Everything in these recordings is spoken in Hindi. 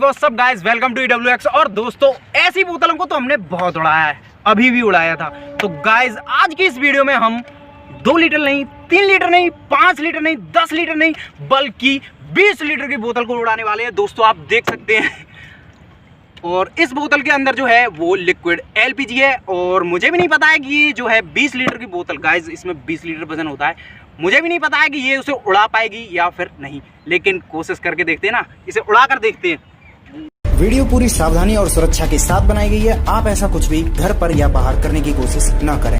What's up guys, welcome to EWX। और दोस्तों, ऐसी बोतलों को तो हमने बहुत उड़ाया है, अभी भी उड़ाया था। तो गाइस, आज की इस वीडियो में हम 2 लीटर नहीं, 3 लीटर नहीं, 5 लीटर नहीं, 10 लीटर नहीं, बल्कि 20 लीटर की बोतल को उड़ाने वाले हैं। दोस्तों आप देख सकते हैं, और इस बोतल के अंदर जो है वो लिक्विड LPG है। और मुझे भी नहीं पता है कि ये जो है 20 लीटर की बोतल, गाइस इसमें 20 लीटर वजन होता है, मुझे भी नहीं पता है कि ये उसे उड़ा पाएगी या फिर नहीं, लेकिन कोशिश करके देखते हैं ना, इसे उड़ा कर देखते हैं। वीडियो पूरी सावधानी और सुरक्षा के साथ बनाई गई है। आप ऐसा कुछ भी घर पर या बाहर करने की कोशिश न करें।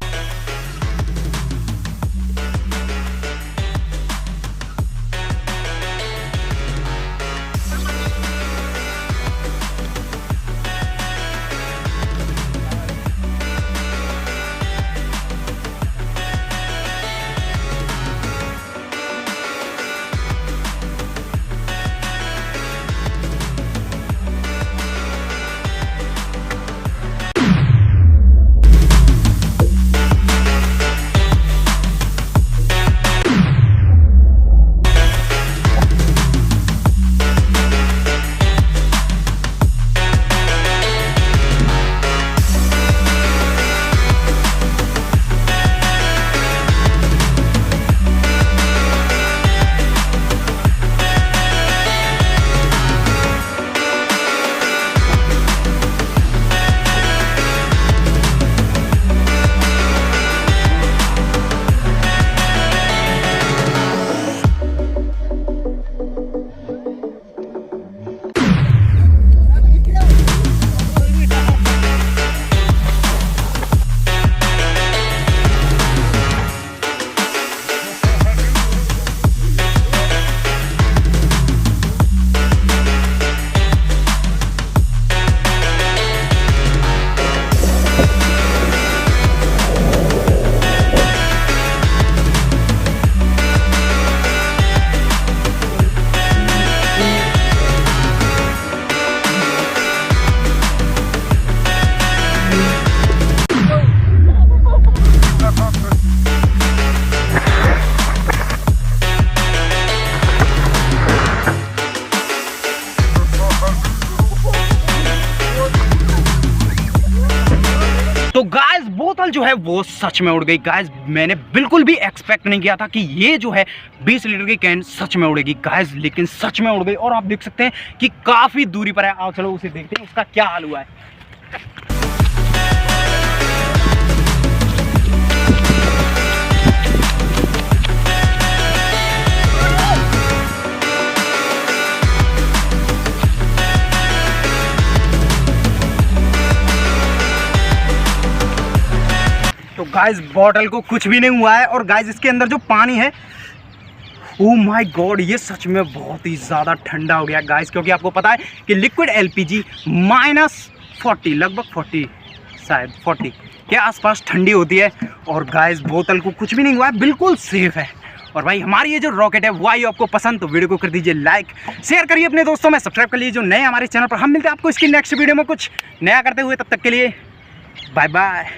तो गाइस, बोतल जो है वो सच में उड़ गई। गाइस, मैंने बिल्कुल भी एक्सपेक्ट नहीं किया था कि ये जो है 20 लीटर की कैन सच में उड़ेगी गाइस, लेकिन सच में उड़ गई। और आप देख सकते हैं कि काफी दूरी पर है। आओ चलो उसे देखते हैं उसका क्या हाल हुआ है। तो गाइस, बॉटल को कुछ भी नहीं हुआ है। और गाइस, इसके अंदर जो पानी है, ओ माय गॉड, ये सच में बहुत ही ज़्यादा ठंडा हो गया गाइस, क्योंकि आपको पता है कि लिक्विड LPG -40, लगभग 40, शायद 40 के आसपास ठंडी होती है। और गाइस, बोतल को कुछ भी नहीं हुआ है, बिल्कुल सेफ है। और भाई, हमारी ये जो रॉकेट है वो आई आपको पसंद, तो वीडियो को कर दीजिए लाइक, शेयर करिए अपने दोस्तों में, सब्सक्राइब कर लीजिए जो नए हमारे चैनल पर। हम मिलते हैं आपको इसकी नेक्स्ट वीडियो में कुछ नया करते हुए, तब तक के लिए बाय बाय।